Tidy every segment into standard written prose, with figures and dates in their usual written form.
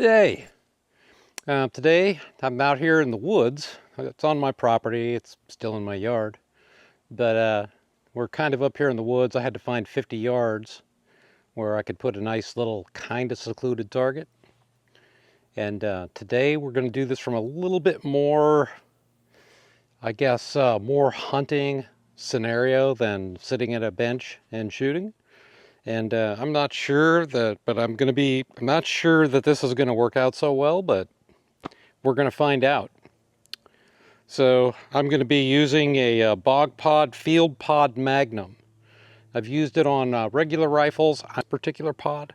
day. Today I'm out here in the woods. It's on my property. It's still in my yard, but we're kind of up here in the woods. I had to find 50 yards where I could put a nice little kind of secluded target. And today we're going to do this from a little bit more, I guess, more hunting scenario than sitting at a bench and shooting. And I'm not sure that, I'm not sure that this is going to work out so well, but we're going to find out. So I'm going to be using a bog pod field pod Magnum. I've used it on regular rifles, on a particular pod,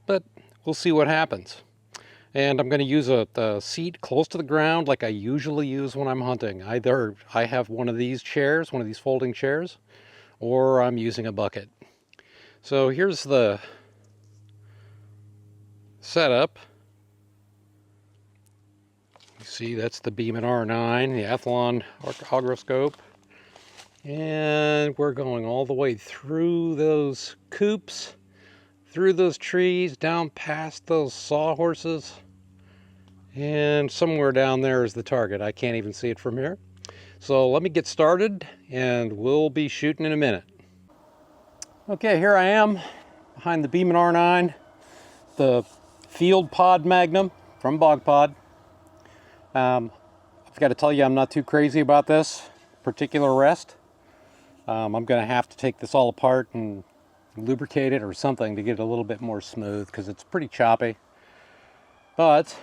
but we'll see what happens. And I'm going to use a seat close to the ground like I usually use when I'm hunting. Either I have one of these chairs, one of these folding chairs, or I'm using a bucket. So here's the setup. You see, that's the Beeman R9, the Athlon ogroscope. And we're going all the way through those coops, through those trees, down past those sawhorses. And somewhere down there is the target. I can't even see it from here. So let me get started and we'll be shooting in a minute. Okay, here I am behind the Beeman R9, the field pod Magnum from Bog Pod. I've got to tell you, I'm not too crazy about this particular rest. I'm going to have to take this all apart and lubricate it or something to get it a little bit more smooth because it's pretty choppy. But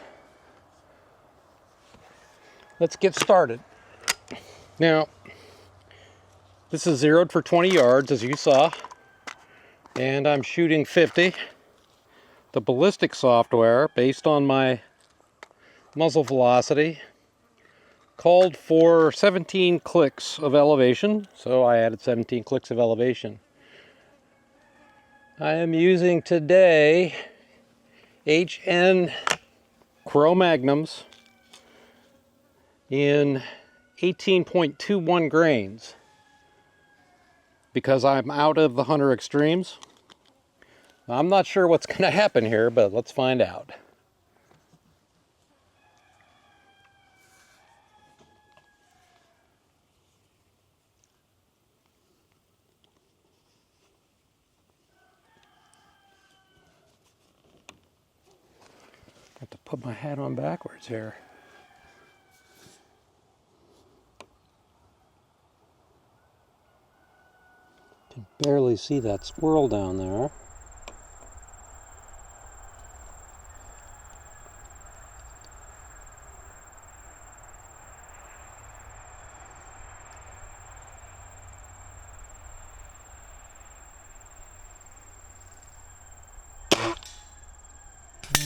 let's get started. Now, this is zeroed for 20 yards, as you saw, and I'm shooting 50. The ballistic software, based on my muzzle velocity, called for 17 clicks of elevation, so I added 17 clicks of elevation. I am using today HN Cro-Magnums in 18.21 grains because I'm out of the Hunter Extremes. I'm not sure what's going to happen here, but let's find out. I have to put my hat on backwards here. Can barely see that squirrel down there.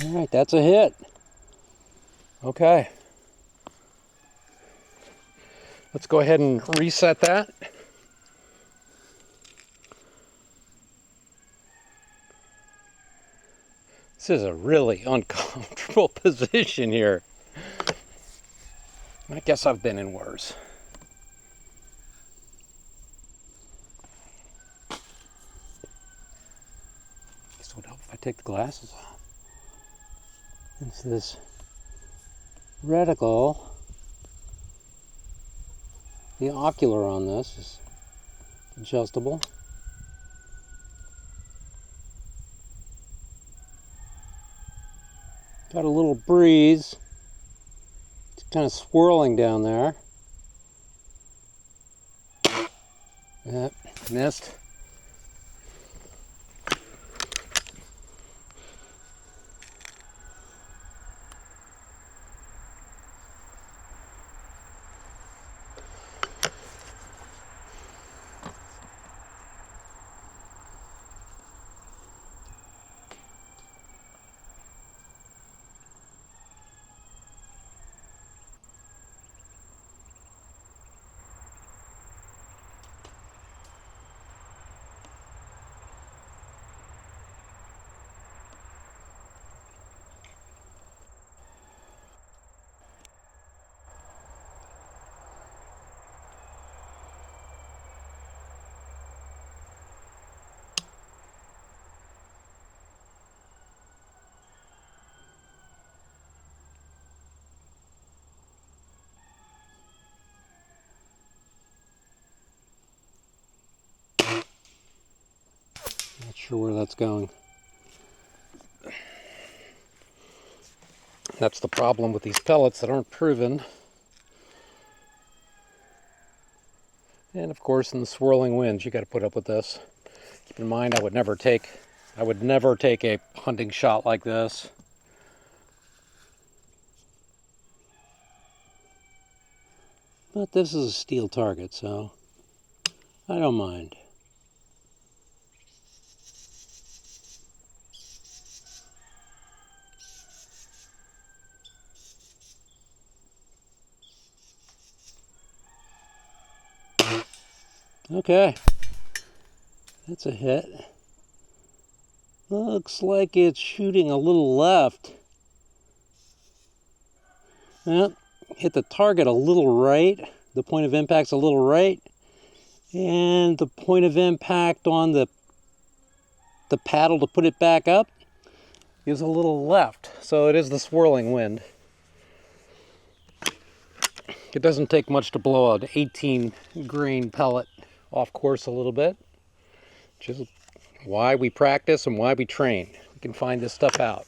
All right, that's a hit. Okay. Let's go ahead and reset that. This is a really uncomfortable position here. I guess I've been in worse. This would help if I take the glasses off. It's this reticle. The ocular on this is adjustable. Got a little breeze. It's kind of swirling down there. Yep, missed. sure where that's going. That's the problem with these pellets that aren't proven. And of course, in the swirling winds, you got to put up with this. Keep in mind, I would never take a hunting shot like this. But this is a steel target, so I don't mind. Okay, that's a hit. Looks like it's shooting a little left. Well, hit the target a little right. The point of impact's a little right. And the point of impact on the paddle to put it back up is a little left. So it is the swirling wind. It doesn't take much to blow an 18 grain pellet off course a little bit, which is why we practice and why we train. We can find this stuff out.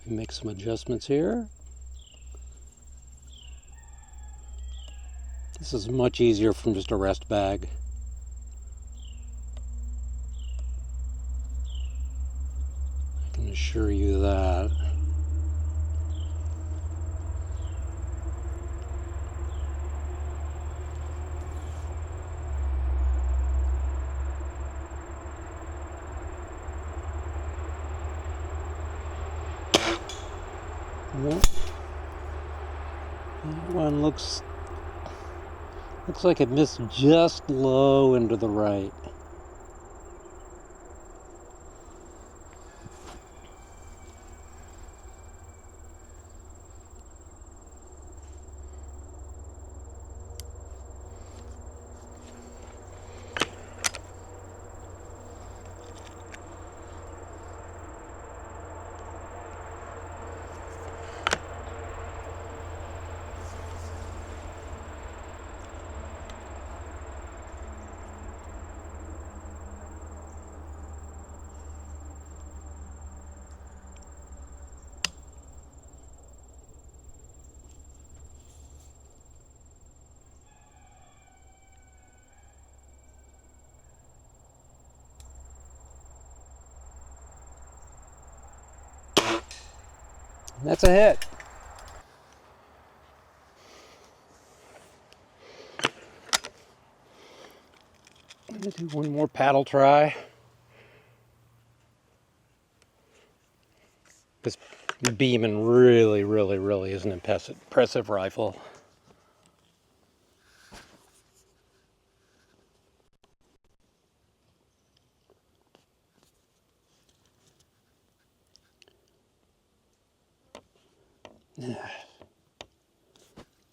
Make some adjustments here. This is much easier from just a rest bag. I can assure you that. That one looks like it missed just low into the right. That's a hit. I'm going to do one more paddle try. This Beeman really is an impressive rifle.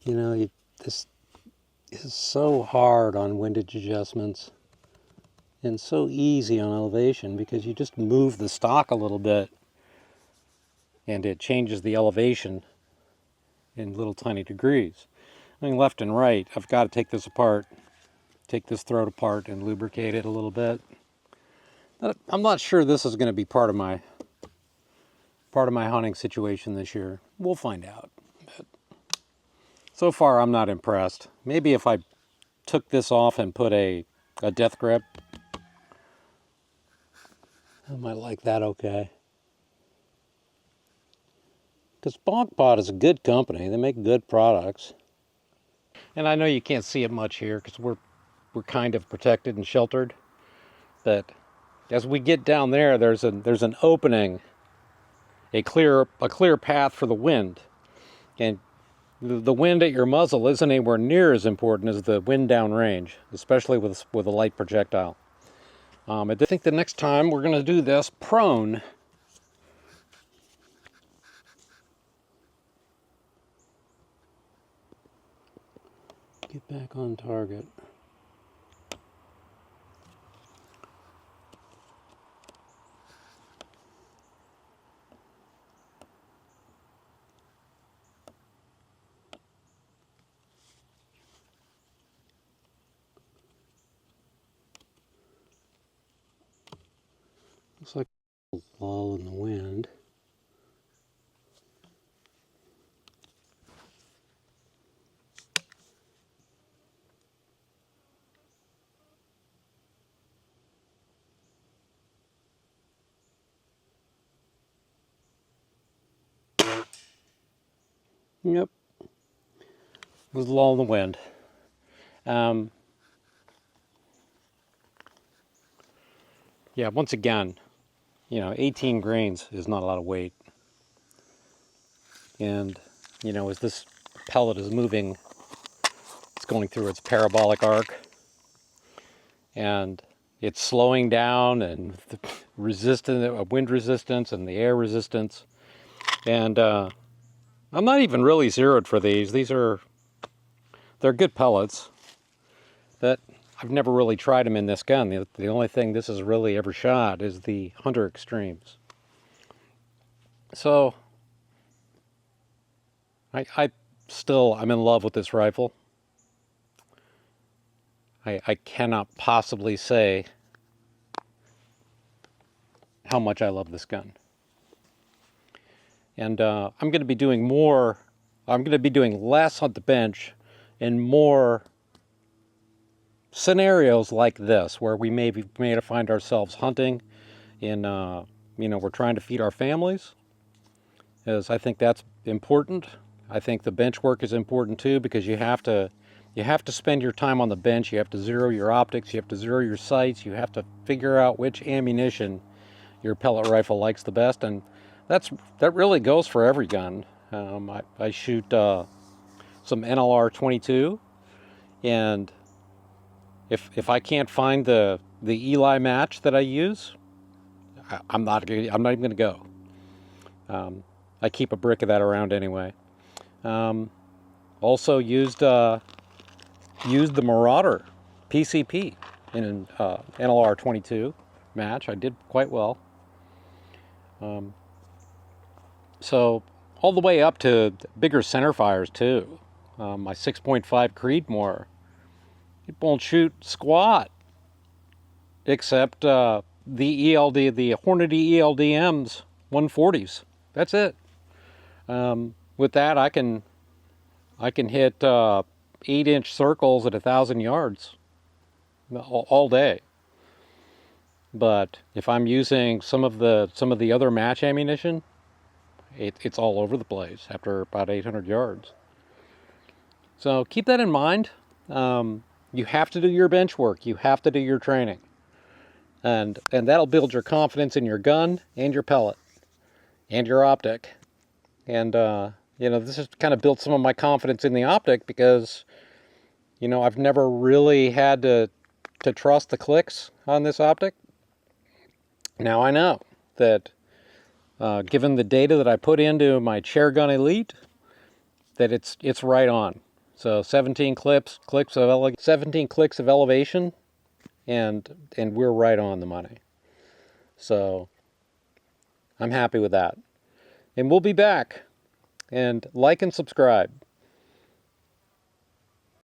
You know, this is so hard on windage adjustments and so easy on elevation because you just move the stock a little bit and it changes the elevation in little tiny degrees. I mean, left and right, I've got to take this apart, take this throat apart and lubricate it a little bit. I'm not sure this is going to be part of my hunting situation this year. We'll find out. But so far, I'm not impressed. Maybe if I took this off and put a death grip, I might like that okay. Because BonkPod is a good company. They make good products. And I know you can't see it much here because we're kind of protected and sheltered. But as we get down there, there's an opening, a clear path for the wind. And the wind at your muzzle isn't anywhere near as important as the wind downrange, especially with a light projectile. I think the next time we're going to do this prone. Get back on target. Looks like a lull in the wind. Yep, it was a lull in the wind. Yeah, once again, 18 grains is not a lot of weight. And, as this pellet is moving, it's going through its parabolic arc. And it's slowing down, and the wind resistance and the air resistance. And I'm not even really zeroed for these. They're good pellets, but I've never really tried them in this gun. The only thing this has really ever shot is the Hunter Extremes. So I'm in love with this rifle. I cannot possibly say how much I love this gun. And I'm going to be doing less on the bench and more scenarios like this, where we may find ourselves hunting in, we're trying to feed our families, as I think that's important. I think the bench work is important too, because you have to spend your time on the bench. You have to zero your optics, you have to zero your sights, you have to figure out which ammunition your pellet rifle likes the best, and that really goes for every gun. I shoot some NLR 22, and if I can't find the Eli match that I use, I'm not even going to go. I keep a brick of that around anyway. Also used the Marauder PCP in an NLR 22 match. I did quite well. So all the way up to bigger center fires too. My 6.5 Creedmoor, it won't shoot squat, except the Hornady ELDM's 140s. That's it. With that, I can hit 8-inch circles at 1,000 yards all day. But if I'm using some of the other match ammunition, it's all over the place after about 800 yards. So keep that in mind. You have to do your bench work. You have to do your training. And that'll build your confidence in your gun and your pellet and your optic. And, this has kind of built some of my confidence in the optic, because, I've never really had to trust the clicks on this optic. Now I know that, given the data that I put into my Chair Gun Elite, that it's right on. So 17 clicks of elevation, and we're right on the money. So I'm happy with that. And we'll be back. And like and subscribe.